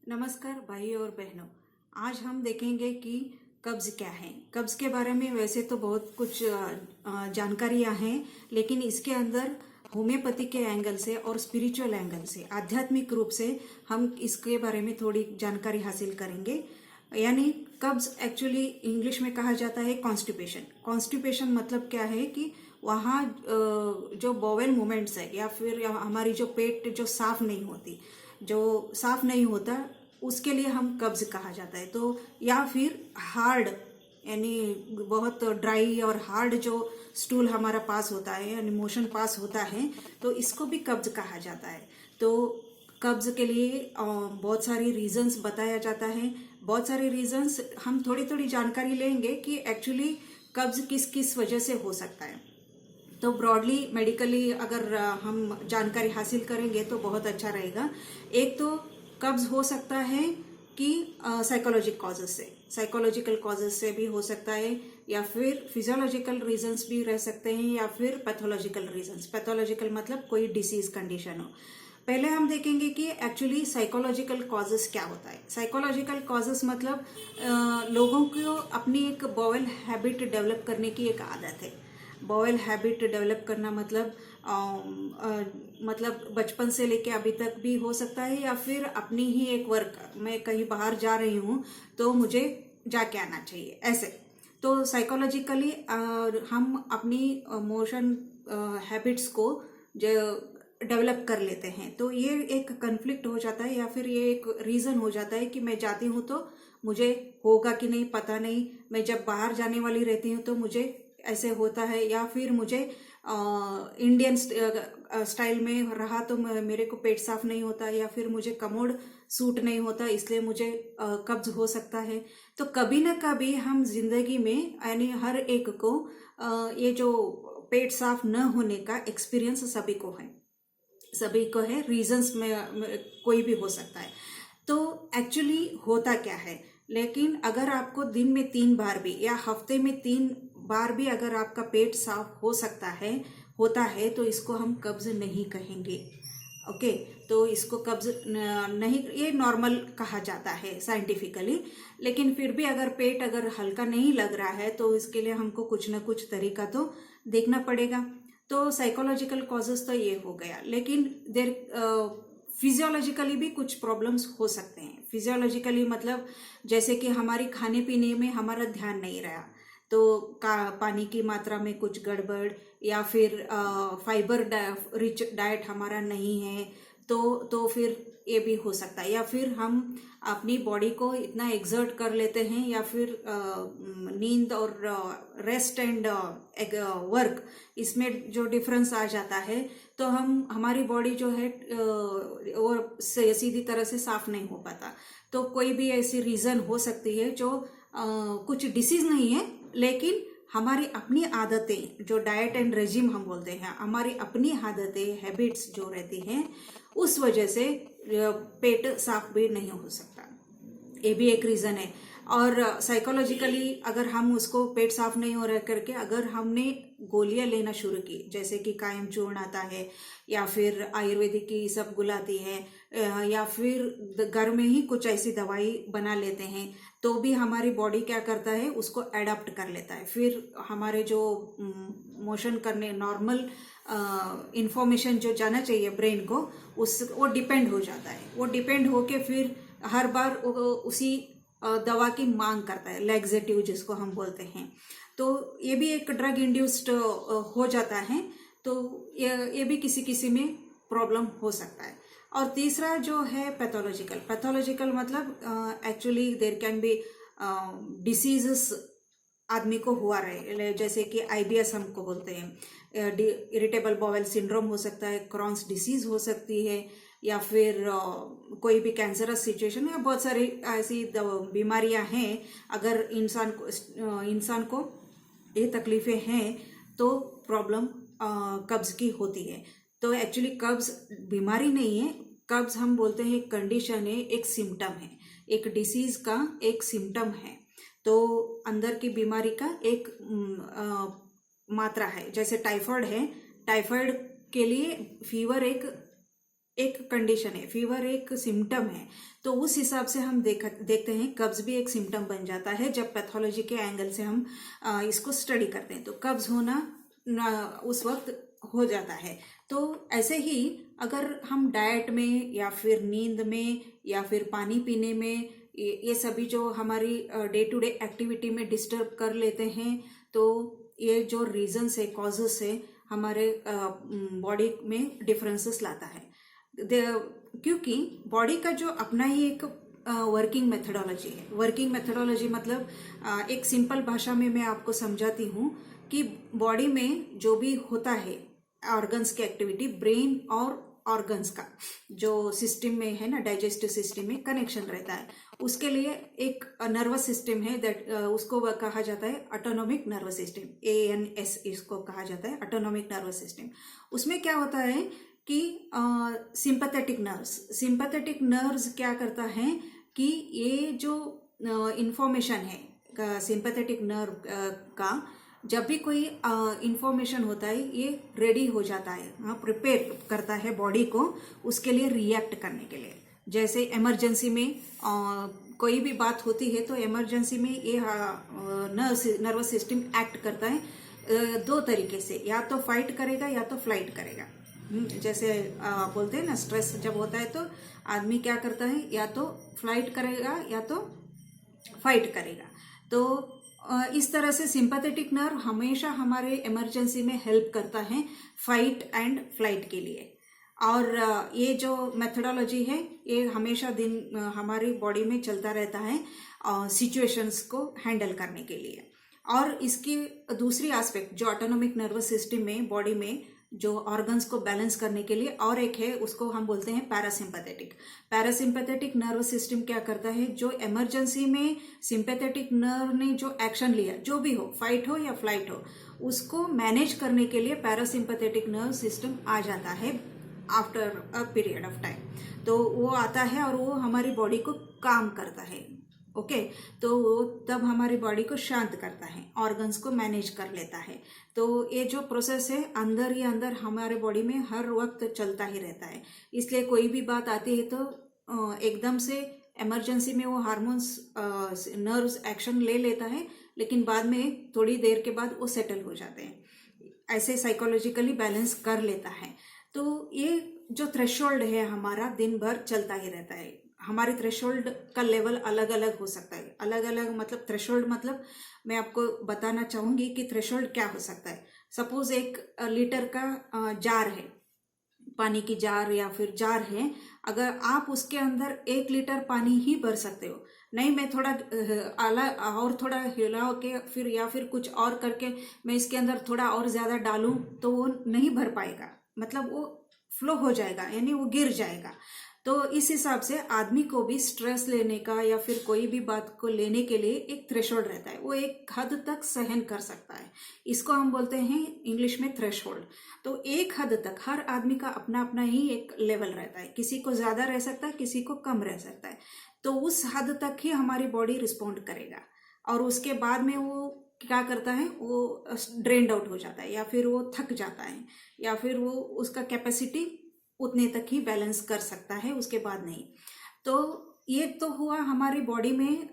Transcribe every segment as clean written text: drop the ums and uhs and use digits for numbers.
नमस्कार भाई और बहनों। आज हम देखेंगे कि कब्ज क्या है। कब्ज के बारे में वैसे तो बहुत कुछ जानकारियां हैं, लेकिन इसके अंदर होम्योपैथी के एंगल से और स्पिरिचुअल एंगल से, आध्यात्मिक रूप से हम इसके बारे में थोड़ी जानकारी हासिल करेंगे। यानी कब्ज एक्चुअली इंग्लिश में कहा जाता है कॉन्स्टिपेशन। कॉन्स्टिपेशन मतलब क्या है कि वहाँ जो बॉवेल मूवमेंट्स है या फिर हमारी जो पेट जो साफ नहीं होती, जो साफ नहीं होता, उसके लिए हम कब्ज कहा जाता है। तो या फिर हार्ड, यानी बहुत ड्राई और हार्ड जो स्टूल हमारा पास होता है यानी मोशन पास होता है, तो इसको भी कब्ज कहा जाता है। तो कब्ज के लिए बहुत सारी रीजंस बताया जाता है। बहुत सारे रीजंस हम थोड़ी थोड़ी जानकारी लेंगे कि एक्चुअली कब्ज किस किस वजह से हो सकता है। तो ब्रॉडली मेडिकली अगर हम जानकारी हासिल करेंगे तो बहुत अच्छा रहेगा। एक तो कब्ज हो सकता है कि साइकोलॉजिकल कॉजेस से भी हो सकता है, या फिर फिजियोलॉजिकल रीजंस भी रह सकते हैं, या फिर पैथोलॉजिकल रीजंस। पैथोलॉजिकल मतलब कोई डिसीज कंडीशन हो। पहले हम देखेंगे कि एक्चुअली साइकोलॉजिकल कॉजेस क्या होता है। साइकोलॉजिकल कॉजेस मतलब लोगों को अपनी एक बॉवेल हैबिट डेवलप करने की एक आदत है। बॉवेल हैबिट डेवलप करना मतलब बचपन से लेके अभी तक भी हो सकता है, या फिर अपनी ही एक वर्क, मैं कहीं बाहर जा रही हूँ तो मुझे जाके आना चाहिए, ऐसे। तो साइकोलॉजिकली हम अपनी मोशन हैबिट्स को जो डेवलप कर लेते हैं, तो ये एक कन्फ्लिक्ट हो जाता है, या फिर ये एक रीज़न हो जाता है कि मैं जाती हूँ तो मुझे होगा कि नहीं पता नहीं, मैं जब बाहर जाने वाली रहती हूँ तो मुझे ऐसे होता है, या फिर मुझे इंडियन स्टाइल में रहा तो मेरे को पेट साफ नहीं होता, या फिर मुझे कमोड सूट नहीं होता, इसलिए मुझे कब्ज हो सकता है। तो कभी ना कभी हम जिंदगी में, यानी हर एक को ये जो पेट साफ न होने का एक्सपीरियंस सभी को है। रीजंस में कोई भी हो सकता है। तो एक्चुअली होता क्या है, लेकिन अगर आपको दिन में 3 बार भी या हफ्ते में 3 बार भी अगर आपका पेट साफ होता है तो इसको हम कब्ज नहीं कहेंगे। ओके, तो इसको कब्ज नहीं, ये नॉर्मल कहा जाता है साइंटिफिकली। लेकिन फिर भी अगर पेट अगर हल्का नहीं लग रहा है तो इसके लिए हमको कुछ ना कुछ तरीका तो देखना पड़ेगा। तो साइकोलॉजिकल कॉजेस तो ये हो गया, लेकिन देर फिजियोलॉजिकली भी कुछ प्रॉब्लम्स हो सकते हैं। फिजियोलॉजिकली मतलब जैसे कि हमारी खाने पीने में हमारा ध्यान नहीं रहा, तो पानी की मात्रा में कुछ गड़बड़, या फिर फाइबर रिच डाइट हमारा नहीं है, तो फिर ये भी हो सकता है। या फिर हम अपनी बॉडी को इतना एक्सर्ट कर लेते हैं, या फिर नींद और रेस्ट एंड वर्क, इसमें जो डिफरेंस आ जाता है, तो हमारी बॉडी जो है और सीधी तरह से साफ नहीं हो पाता। तो कोई भी ऐसी रीजन हो सकती है जो कुछ डिसीज नहीं है, लेकिन हमारी अपनी आदतें, जो डाइट एंड रेजिम हम बोलते हैं, हमारी अपनी आदतें, हैबिट्स जो रहती हैं, उस वजह से पेट साफ भी नहीं हो सकता। ये भी एक रीजन है। और साइकोलॉजिकली अगर हम उसको पेट साफ नहीं हो रहा करके अगर हमने गोलियां लेना शुरू की, जैसे कि कायम चूर्ण आता है, या फिर आयुर्वेदिक की सब गुलाती है, या फिर घर में ही कुछ ऐसी दवाई बना लेते हैं, तो भी हमारी बॉडी क्या करता है, उसको एडाप्ट कर लेता है। फिर हमारे जो मोशन करने नॉर्मल इंफॉर्मेशन जो जाना चाहिए ब्रेन को, वो डिपेंड हो जाता है। वो डिपेंड होके फिर हर बार उसी दवा की मांग करता है, लैक्सेटिव जिसको हम बोलते हैं। तो ये भी एक ड्रग इंड्यूस्ड हो जाता है। तो ये भी किसी किसी में प्रॉब्लम हो सकता है। और तीसरा जो है पैथोलॉजिकल मतलब actually there can be diseases आदमी को हुआ रहे, जैसे कि आईबीएस हमको बोलते हैं, इरिटेबल बाउल सिंड्रोम हो सकता है, क्रॉन्स डिसीज हो सकती है, या फिर कोई भी कैंसरस सिचुएशन, या बहुत सारी ऐसी बीमारियां हैं। अगर इंसान को ये तकलीफें हैं तो प्रॉब्लम कब्ज की होती है। तो एक्चुअली कब्ज बीमारी नहीं है, कब्ज हम बोलते हैं एक कंडीशन है, एक सिम्टम है, एक डिसीज का एक सिम्टम है। तो अंदर की बीमारी का एक मात्रा है। जैसे टाइफाइड है, टाइफाइड के लिए फीवर एक एक कंडीशन है, फीवर एक सिम्टम है, तो उस हिसाब से हम देखते हैं कब्ज भी एक सिम्टम बन जाता है जब पैथोलॉजी के एंगल से हम इसको स्टडी करते हैं, तो कब्ज होना उस वक्त हो जाता है। तो ऐसे ही अगर हम डाइट में या फिर नींद में या फिर पानी पीने में ये सभी जो हमारी डे टू डे एक्टिविटी में डिस्टर्ब कर लेते हैं, तो ये जो रीजंस है, कॉजेस है, हमारे बॉडी में डिफरेंसेस लाता है। क्योंकि बॉडी का जो अपना ही एक वर्किंग मेथडोलॉजी है। वर्किंग मेथडोलॉजी मतलब एक सिंपल भाषा में मैं आपको समझाती हूँ कि बॉडी में जो भी होता है ऑर्गन्स की एक्टिविटी, ब्रेन और ऑर्गन्स का जो सिस्टम में है ना, डाइजेस्टिव सिस्टम में कनेक्शन रहता है, उसके लिए एक नर्वस सिस्टम है दैट उसको कहा जाता है ऑटोनोमिक नर्वस सिस्टम, ANS इसको कहा जाता है, ऑटोनोमिक नर्वस सिस्टम। उसमें क्या होता है कि सिंपैथेटिक नर्व्स क्या करता है कि ये जो इंफॉर्मेशन है सिंपैथेटिक नर्व का, जब भी कोई इंफॉर्मेशन होता है ये रेडी हो जाता है, प्रिपेयर करता है बॉडी को उसके लिए रिएक्ट करने के लिए। जैसे इमरजेंसी में कोई भी बात होती है तो इमरजेंसी में ये नर्वस सिस्टम एक्ट करता है दो तरीके से, या तो फाइट करेगा या तो फ्लाइट करेगा। जैसे बोलते हैं ना, स्ट्रेस जब होता है तो आदमी क्या करता है, या तो फ्लाइट करेगा या तो फाइट करेगा। तो इस तरह से सिंपैथेटिक नर्व हमेशा हमारे इमरजेंसी में हेल्प करता है फाइट एंड फ्लाइट के लिए। और ये जो मेथडोलॉजी है ये हमेशा दिन हमारी बॉडी में चलता रहता है सिचुएशंस को हैंडल करने के लिए। और इसकी दूसरी एस्पेक्ट जो ऑटोनोमिक नर्वस सिस्टम में बॉडी में जो ऑर्गन्स को बैलेंस करने के लिए और एक है, उसको हम बोलते हैं पैरासिम्पैथेटिक। पैरासिम्पैथेटिक नर्वस सिस्टम क्या करता है, जो इमरजेंसी में सिंपैथेटिक नर्व ने जो एक्शन लिया, जो भी हो, फाइट हो या फ्लाइट हो, उसको मैनेज करने के लिए पैरासिम्पैथेटिक नर्व सिस्टम आ जाता है after a period of time. तो वो आता है और वो हमारी बॉडी को काम करता है। ओके, तो वो तब हमारी बॉडी को शांत करता है, ऑर्गन्स को मैनेज कर लेता है। तो ये जो प्रोसेस है अंदर ही अंदर हमारे बॉडी में हर वक्त चलता ही रहता है। इसलिए कोई भी बात आती है तो एकदम से इमरजेंसी में वो हार्मोन्स नर्व्स एक्शन ले लेता है, लेकिन बाद में थोड़ी देर के बाद वो सेटल हो जाते हैं, ऐसे साइकोलॉजिकली बैलेंस कर लेता है। तो ये जो थ्रेशोल्ड है हमारा दिन भर चलता ही रहता है। हमारे थ्रेशोल्ड का लेवल अलग अलग हो सकता है। अलग अलग मतलब थ्रेशोल्ड मतलब मैं आपको बताना चाहूंगी कि थ्रेशोल्ड क्या हो सकता है। सपोज 1 लीटर का जार है, पानी की जार या फिर जार है, अगर आप उसके अंदर 1 लीटर पानी ही भर सकते हो, नहीं मैं थोड़ा आला और थोड़ा हिला के फिर या फिर कुछ और करके मैं इसके अंदर थोड़ा और ज़्यादा डालूं तो वो नहीं भर पाएगा, मतलब वो फ्लो हो जाएगा, यानी वो गिर जाएगा। तो इस हिसाब से आदमी को भी स्ट्रेस लेने का या फिर कोई भी बात को लेने के लिए एक थ्रेशोल्ड रहता है, वो एक हद तक सहन कर सकता है। इसको हम बोलते हैं इंग्लिश में थ्रेशोल्ड। तो एक हद तक हर आदमी का अपना अपना ही एक लेवल रहता है, किसी को ज़्यादा रह सकता है, किसी को कम रह सकता है। तो उस हद तक ही हमारी बॉडी रिस्पॉन्ड करेगा और उसके बाद में वो क्या करता है, वो ड्रेन्ड आउट हो जाता है या फिर वो थक जाता है या फिर वो उसका कैपेसिटी उतने तक ही बैलेंस कर सकता है, उसके बाद नहीं। तो ये तो हुआ हमारी बॉडी में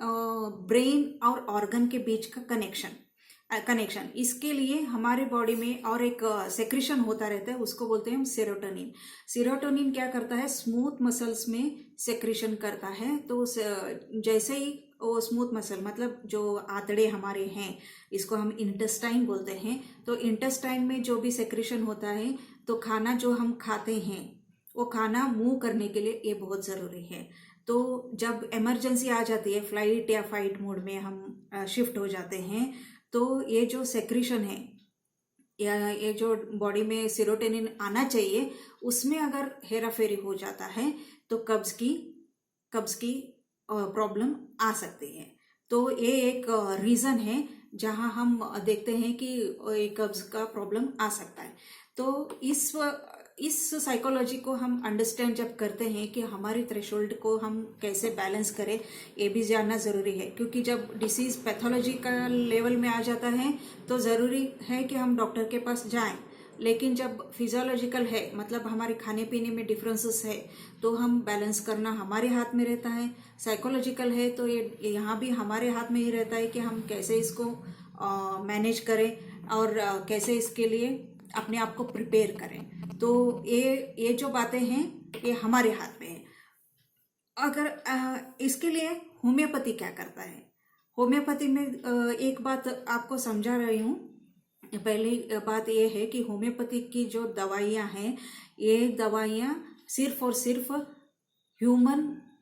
ब्रेन और ऑर्गन के बीच का कनेक्शन। इसके लिए हमारे बॉडी में और एक सेक्रेशन होता रहता है, उसको बोलते हैं हम सेरोटोनिन। सेरोटोनिन क्या करता है, स्मूथ मसल्स में सेक्रेशन करता है। तो जैसे ही वो स्मूथ मसल मतलब जो आंतड़े हमारे हैं, इसको हम इंटेस्टाइन बोलते हैं, तो इंटेस्टाइन में जो भी सेक्रेशन होता है, तो खाना जो हम खाते हैं वो खाना मूव करने के लिए ये बहुत ज़रूरी है। तो जब इमरजेंसी आ जाती है, फ्लाइट या फाइट मोड में हम शिफ्ट हो जाते हैं, तो ये जो सेक्रेशन है या ये जो बॉडी में सेरोटोनिन आना चाहिए, उसमें अगर हेरा फेरी हो जाता है तो कब्ज की प्रॉब्लम आ सकती है। तो ये एक रीज़न है जहां हम देखते हैं कि कब्ज का प्रॉब्लम आ सकता है। तो इस साइकोलॉजी को हम अंडरस्टैंड जब करते हैं कि हमारी थ्रेशोल्ड को हम कैसे बैलेंस करें, ये भी जानना ज़रूरी है। क्योंकि जब डिसीज़ पैथोलॉजी का लेवल में आ जाता है तो ज़रूरी है कि हम डॉक्टर के पास जाएं लेकिन जब फिजियोलॉजिकल है, मतलब हमारे खाने पीने में डिफरेंसेस है, तो हम बैलेंस करना हमारे हाथ में रहता है। साइकोलॉजिकल है तो ये यहाँ भी हमारे हाथ में ही रहता है कि हम कैसे इसको मैनेज करें और कैसे इसके लिए अपने आप को प्रिपेयर करें। तो ये जो बातें हैं ये हमारे हाथ में है। अगर इसके लिए होम्योपैथी क्या करता है, होम्योपैथी में एक बात आपको समझा रही हूँ। पहली बात यह है कि होम्योपैथी की जो दवाइयाँ हैं, ये दवाइयाँ सिर्फ और सिर्फ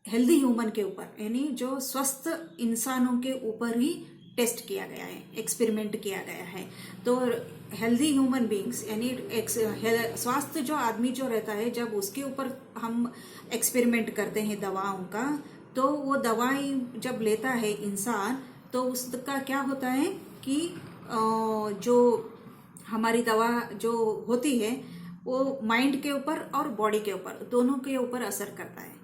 हेल्दी ह्यूमन के ऊपर, यानी जो स्वस्थ इंसानों के ऊपर ही टेस्ट किया गया है, एक्सपेरिमेंट किया गया है। तो हेल्दी ह्यूमन बींग्स यानी स्वास्थ्य जो आदमी जो रहता है, जब उसके ऊपर हम एक्सपेरिमेंट करते हैं दवाओं का, तो वो दवाई जब लेता है इंसान, तो उसका क्या होता है कि जो हमारी दवा जो होती है वो माइंड के ऊपर और बॉडी के ऊपर, दोनों के ऊपर असर करता है।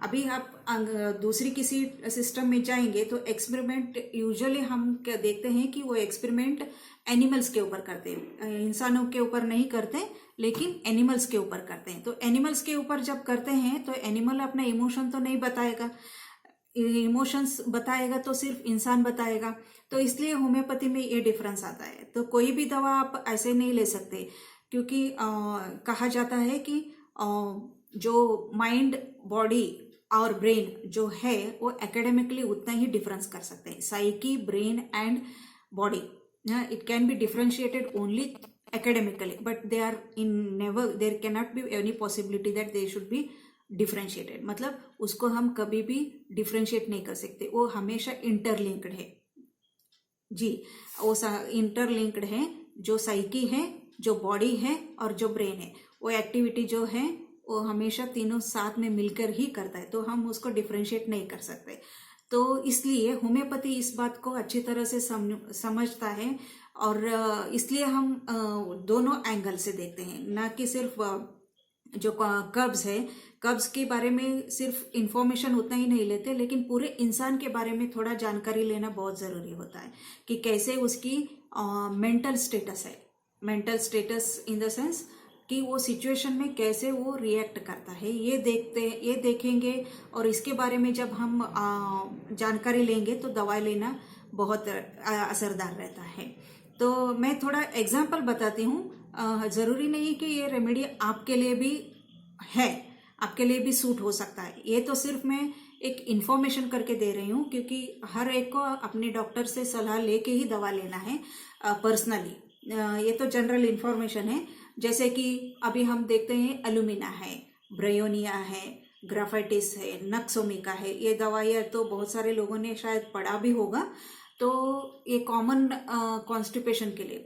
अभी आप दूसरी किसी सिस्टम में जाएंगे तो एक्सपेरिमेंट यूजुअली हम क्या देखते हैं कि वो एक्सपेरिमेंट एनिमल्स के ऊपर करते हैं, इंसानों के ऊपर नहीं करते, लेकिन एनिमल्स के ऊपर करते हैं। तो एनिमल्स के ऊपर जब करते हैं तो एनिमल अपना इमोशन तो नहीं बताएगा, इमोशंस बताएगा तो सिर्फ इंसान बताएगा। तो इसलिए होम्योपैथी में ये डिफरेंस आता है। तो कोई भी दवा आप ऐसे नहीं ले सकते, क्योंकि कहा जाता है कि जो माइंड, बॉडी और ब्रेन जो है वो एकेडमिकली उतना ही डिफरेंस कर सकते हैं। Psyche, brain and body, it can be differentiated only academically, but they are in never, there cannot be any possibility that they should be differentiated। मतलब उसको हम कभी भी डिफ्रेंशिएट नहीं कर सकते, वो हमेशा इंटरलिंक्ड है जी। वो इंटरलिंक्ड है, जो साइकी है, जो बॉडी है और जो ब्रेन है, वो एक्टिविटी जो है वो हमेशा तीनों साथ में मिलकर ही करता है। तो हम उसको डिफ्रेंशिएट नहीं कर सकते। तो इसलिए होम्योपैथी इस बात को अच्छी तरह से समझता है, और इसलिए हम दोनों एंगल से देखते हैं, ना कि सिर्फ जो कब्ज है, कब्ज के बारे में सिर्फ इंफॉर्मेशन उतना ही नहीं लेते, लेकिन पूरे इंसान के बारे में थोड़ा जानकारी लेना बहुत ज़रूरी होता है कि कैसे उसकी मेंटल स्टेटस है। Mental status in the sense कि वो सिचुएशन में कैसे वो रिएक्ट करता है, ये देखेंगे। और इसके बारे में जब हम जानकारी लेंगे तो दवाई लेना बहुत असरदार रहता है। तो मैं थोड़ा एग्जाम्पल बताती हूँ। ज़रूरी नहीं कि ये रेमेडी आपके लिए भी है, आपके लिए भी सूट हो सकता है। ये तो सिर्फ मैं एक इन्फॉर्मेशन करके दे रही हूँ, क्योंकि हर एक को अपने डॉक्टर से सलाह लेके ही दवा लेना है पर्सनली। ये तो जनरल इन्फॉर्मेशन है। जैसे कि अभी हम देखते हैं एलुमिना है, ब्रायोनिया है, ग्राफाइटिस है, नक्सोमिका है। ये दवाइयाँ तो बहुत सारे लोगों ने शायद पढ़ा भी होगा। तो ये कॉमन कॉन्स्टिपेशन के लिए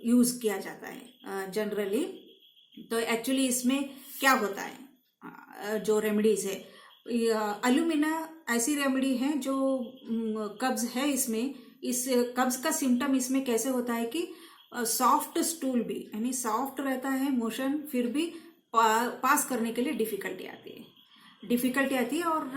यूज़ किया जाता है जनरली। तो एक्चुअली इसमें क्या होता है, जो रेमेडीज़ है, एलुमिना ऐसी रेमेडी है जो कब्ज है इसमें। इस कब्ज का सिम्टम इसमें कैसे होता है कि सॉफ्ट स्टूल भी, यानी सॉफ्ट रहता है मोशन, फिर भी पास करने के लिए डिफिकल्टी आती है। और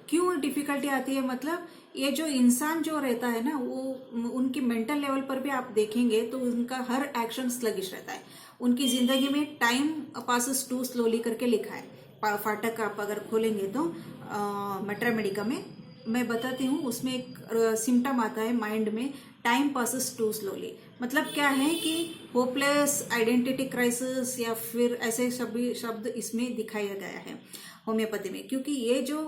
क्यों डिफिकल्टी आती है, मतलब ये जो इंसान जो रहता है ना, वो उनकी मेंटल लेवल पर भी आप देखेंगे तो उनका हर एक्शन स्लगिश रहता है। उनकी जिंदगी में टाइम पासेस टू स्लोली करके लिखा है। फाटक आप अगर खोलेंगे तो मेट्रा मेडिका में मैं बताती हूँ, उसमें एक सिम्टम आता है माइंड में, टाइम पासेस टू स्लोली। मतलब क्या है कि होपलेस, आइडेंटिटी क्राइसिस, या फिर ऐसे सभी शब्द इसमें दिखाया गया है होम्योपैथी में। क्योंकि ये जो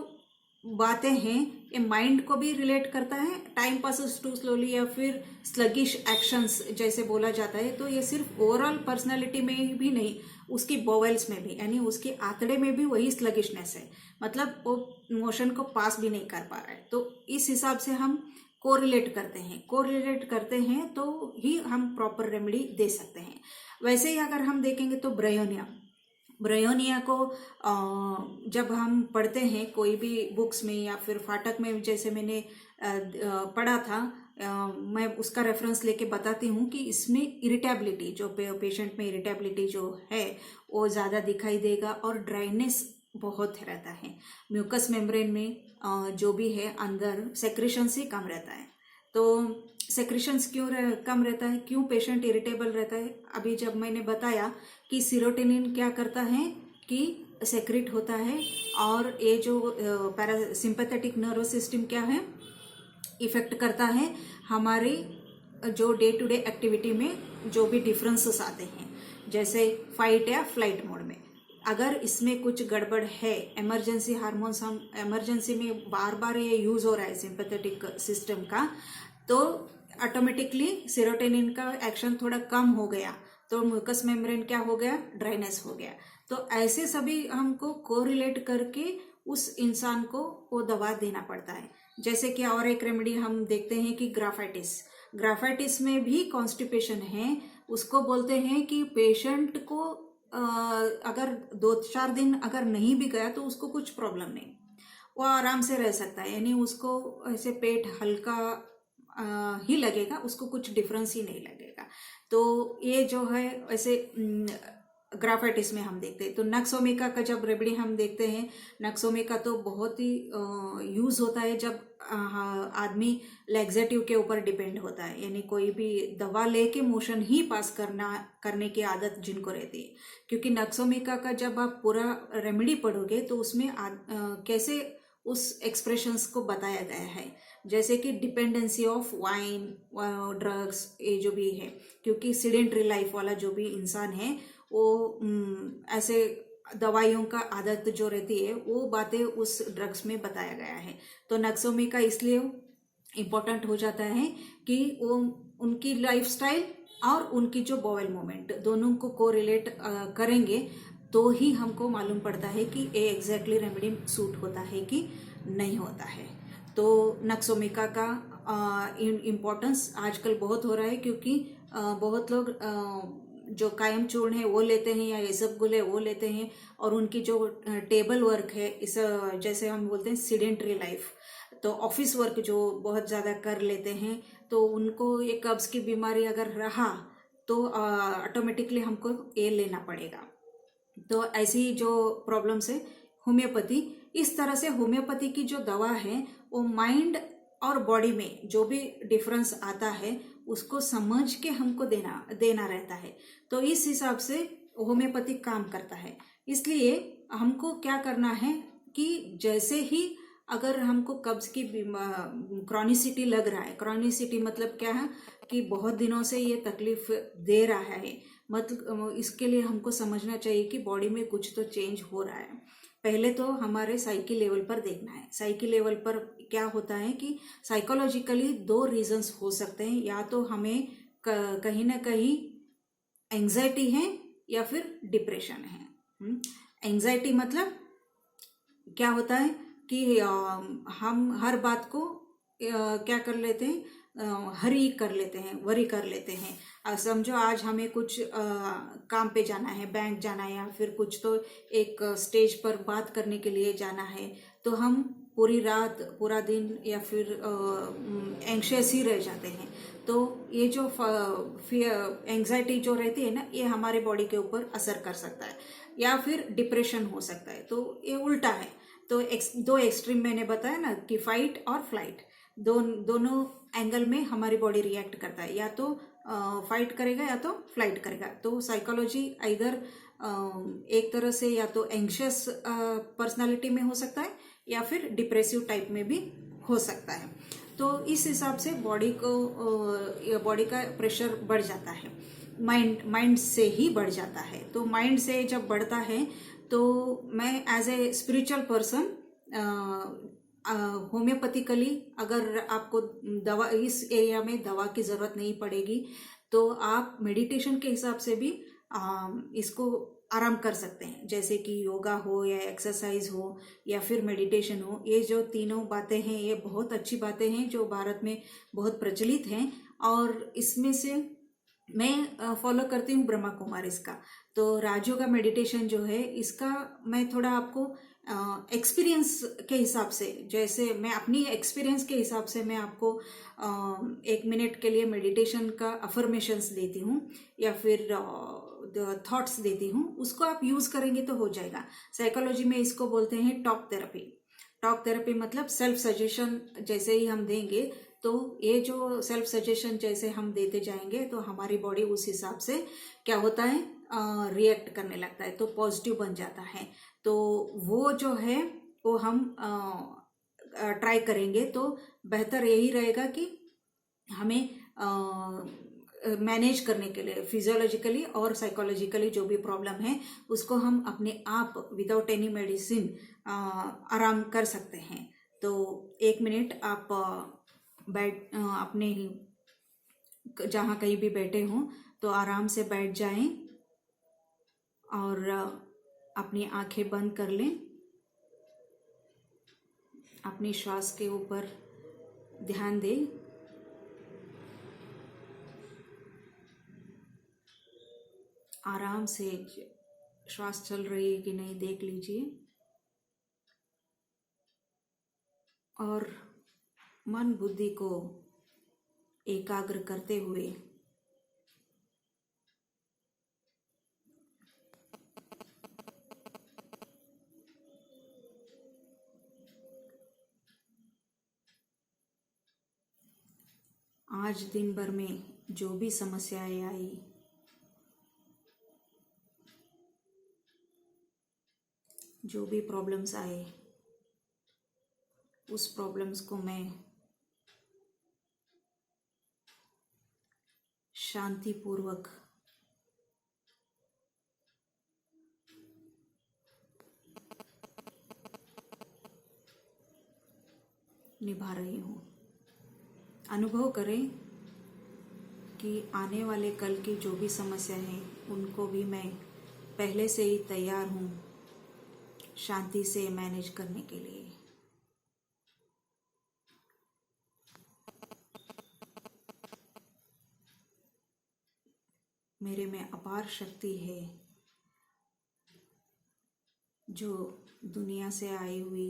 बातें हैं ये माइंड को भी रिलेट करता है, टाइम पासेस टू स्लोली या फिर स्लगिश एक्शंस जैसे बोला जाता है। तो ये सिर्फ ओवरऑल पर्सनालिटी में भी नहीं, उसकी बोवेल्स में भी, यानी उसके आंतड़े में भी वही स्लगिशनेस है। मतलब वो मोशन को पास भी नहीं कर पा रहा है। तो इस हिसाब से हम कोरिलेट करते हैं तो ही हम प्रॉपर रेमेडी दे सकते हैं। वैसे ही अगर हम देखेंगे तो ब्रायोनिया को जब हम पढ़ते हैं कोई भी बुक्स में या फिर फाटक में, जैसे मैंने पढ़ा था, मैं उसका रेफरेंस लेके बताती हूँ कि इसमें इरिटेबिलिटी, जो पेशेंट में इरिटेबिलिटी जो है वो ज़्यादा दिखाई देगा, और ड्राइनेस बहुत रहता है। म्यूकस मेम्ब्रेन में जो भी है अंदर सेक्रेशन से कम रहता है। तो सेक्रेशंस क्यों कम रहता है, क्यों पेशेंट इरिटेबल रहता है। अभी जब मैंने बताया कि सीरोटोनिन क्या करता है कि सेक्रेट होता है, और ये जो पैरासिम्पैथेटिक नर्वस सिस्टम क्या है, इफेक्ट करता है हमारे जो डे टू डे एक्टिविटी में जो भी डिफरेंसेस आते हैं, जैसे फाइट या फ्लाइट मोड में। अगर इसमें कुछ गड़बड़ है, इमरजेंसी हार्मोन्स हम इमरजेंसी में बार बार ये यूज हो रहा है सिंपैथेटिक सिस्टम का, तो ऑटोमेटिकली सेरोटोनिन का एक्शन थोड़ा कम हो गया, तो म्यूकस मेम्ब्रेन क्या हो गया, ड्राइनेस हो गया। तो ऐसे सभी हमको कोरिलेट करके उस इंसान को वो दवा देना पड़ता है। जैसे कि और एक रेमेडी हम देखते हैं कि ग्राफाइटिस में भी कॉन्स्टिपेशन है। उसको बोलते हैं कि पेशेंट को अगर 2-4 दिन अगर नहीं भी गया तो उसको कुछ प्रॉब्लम नहीं, वो आराम से रह सकता है, यानी उसको ऐसे पेट हल्का ही लगेगा, उसको कुछ डिफरेंस ही नहीं लगेगा। तो ये जो है ऐसे ग्राफाइटिस में हम देखते हैं। तो नक्सोमिका का जब रेमेडी हम देखते हैं, नक्सोमिका तो बहुत ही यूज होता है जब आदमी लैक्सेटिव के ऊपर डिपेंड होता है, यानी कोई भी दवा लेके मोशन ही पास करने की आदत जिनको रहती है। क्योंकि नक्सोमिका का जब आप पूरा रेमेडी पढ़ोगे तो उसमें कैसे उस एक्सप्रेशंस को बताया गया है, जैसे कि डिपेंडेंसी ऑफ वाइन, ड्रग्स, ये जो भी है, क्योंकि सीडेंटरी लाइफ वाला जो भी इंसान है वो ऐसे दवाइयों का आदत जो रहती है वो बातें उस ड्रग्स में बताया गया है। तो नक्सोमिका इसलिए इम्पोर्टेंट हो जाता है कि वो उनकी लाइफस्टाइल और उनकी जो बॉवेल मूवमेंट दोनों को कोरिलेट करेंगे तो ही हमको मालूम पड़ता है कि ये एग्जैक्टली रेमेडी सूट होता है कि नहीं होता है। तो नक्सोमिका का इम्पोर्टेंस आजकल बहुत हो रहा है, क्योंकि बहुत लोग जो कायम चूर्ण है वो लेते हैं या इसबगोल है वो लेते हैं, और उनकी जो टेबल वर्क है, इस जैसे हम बोलते हैं सीडेंटरी लाइफ, तो ऑफिस वर्क जो बहुत ज़्यादा कर लेते हैं, तो उनको ये कब्ज की बीमारी अगर रहा तो ऑटोमेटिकली हमको ये लेना पड़ेगा। तो ऐसी जो प्रॉब्लम्स है, होम्योपैथी इस तरह से, होम्योपैथी की जो दवा है वो माइंड और बॉडी में जो भी डिफरेंस आता है उसको समझ के हमको देना रहता है। तो इस हिसाब से होम्योपैथी काम करता है। इसलिए हमको क्या करना है कि जैसे ही अगर हमको कब्ज की क्रॉनिसिटी लग रहा है, क्रॉनिसिटी मतलब क्या है कि बहुत दिनों से ये तकलीफ दे रहा है, मतलब इसके लिए हमको समझना चाहिए कि बॉडी में कुछ तो चेंज हो रहा है। पहले तो हमारे साइकी लेवल पर देखना है। साइकी लेवल पर क्या होता है कि साइकोलॉजिकली 2 रीजंस हो सकते हैं, या तो हमें कहीं ना कहीं एंजाइटी है या फिर डिप्रेशन है। एंजाइटी मतलब क्या होता है कि हम हर बात को क्या कर लेते हैं, हरी कर लेते हैं, वरी कर लेते हैं। समझो आज हमें कुछ काम पे जाना है, बैंक जाना है, या फिर कुछ तो एक स्टेज पर बात करने के लिए जाना है, तो हम पूरी रात, पूरा दिन या फिर एंग्शियस ही रह जाते हैं। तो ये जो एंग्जाइटी जो रहती है ना, ये हमारे बॉडी के ऊपर असर कर सकता है, या फिर डिप्रेशन हो सकता है। तो ये उल्टा है। तो 2 एक्सट्रीम मैंने बताया ना कि फाइट और फ्लाइट, दोनों एंगल में हमारी बॉडी रिएक्ट करता है, या तो फाइट करेगा या तो फ्लाइट करेगा। तो साइकोलॉजी इधर एक तरह से या तो एंग्शियस पर्सनालिटी में हो सकता है या फिर डिप्रेसिव टाइप में भी हो सकता है। तो इस हिसाब से बॉडी का प्रेशर बढ़ जाता है, माइंड से ही बढ़ जाता है। तो माइंड से जब बढ़ता है तो मैं as a spiritual person homoeopathically, अगर आपको दवा इस एरिया में दवा की ज़रूरत नहीं पड़ेगी तो आप मेडिटेशन के हिसाब से भी इसको आराम कर सकते हैं, जैसे कि योगा हो या एक्सरसाइज हो या फिर मेडिटेशन हो। ये जो तीनों बातें हैं ये बहुत अच्छी बातें हैं जो भारत में बहुत प्रचलित हैं, और इसमें से मैं फॉलो करती हूँ ब्रह्मा कुमारीज का। तो राजयोगा मेडिटेशन जो है इसका मैं थोड़ा आपको एक्सपीरियंस के हिसाब से, जैसे मैं अपनी एक्सपीरियंस के हिसाब से मैं आपको 1 मिनट के लिए मेडिटेशन का अफर्मेशंस देती हूँ या फिर थॉट्स देती हूँ, उसको आप यूज़ करेंगे तो हो जाएगा। साइकोलॉजी में इसको बोलते हैं टॉक थेरेपी। टॉक थेरेपी मतलब सेल्फ सजेशन जैसे ही हम देंगे तो ये जो सेल्फ सजेशन जैसे हम देते जाएंगे तो हमारी बॉडी उस हिसाब से क्या होता है, रिएक्ट करने लगता है, तो पॉजिटिव बन जाता है। तो वो जो है वो हम ट्राई करेंगे तो बेहतर यही रहेगा कि हमें मैनेज करने के लिए फिजियोलॉजिकली और साइकोलॉजिकली जो भी प्रॉब्लम है उसको हम अपने आप विदाउट एनी मेडिसिन आराम कर सकते हैं। तो 1 मिनट आप अपने ही जहाँ कहीं भी बैठे हों तो आराम से बैठ जाएं और अपनी आंखें बंद कर लें। अपनी श्वास के ऊपर ध्यान दें। आराम से श्वास चल रही है कि नहीं देख लीजिए और मन बुद्धि को एकाग्र करते हुए आज दिन भर में जो भी समस्याएं आई, जो भी प्रॉब्लम्स आए, उस प्रॉब्लम्स को मैं शांतिपूर्वक निभा रही हूँ। अनुभव करें कि आने वाले कल की जो भी समस्या है उनको भी मैं पहले से ही तैयार हूँ शांति से मैनेज करने के लिए। मेरे में अपार शक्ति है जो दुनिया से आई हुई,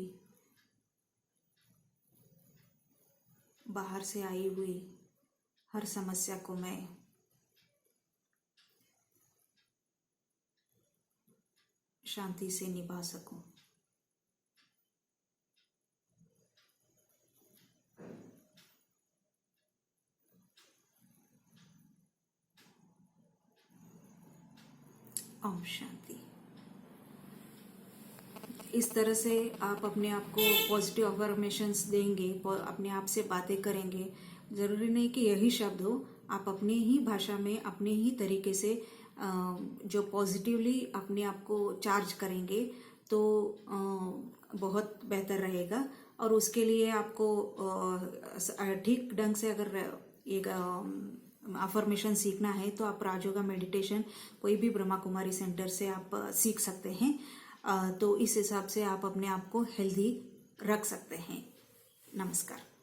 बाहर से आई हुई हर समस्या को मैं शांति से निभा सकूं। ओम शांति। इस तरह से आप अपने आप को पॉजिटिव अफर्मेशंस देंगे, अपने आप से बातें करेंगे। ज़रूरी नहीं कि यही शब्द हो, आप अपनी ही भाषा में अपने ही तरीके से जो पॉजिटिवली अपने आप को चार्ज करेंगे तो बहुत बेहतर रहेगा। और उसके लिए आपको ठीक ढंग से अगर एक अफर्मेशन सीखना है तो आप राजयोगा मेडिटेशन कोई भी ब्रह्मा कुमारी सेंटर से आप सीख सकते हैं। तो इस हिसाब से आप अपने आप को हेल्दी रख सकते हैं। नमस्कार।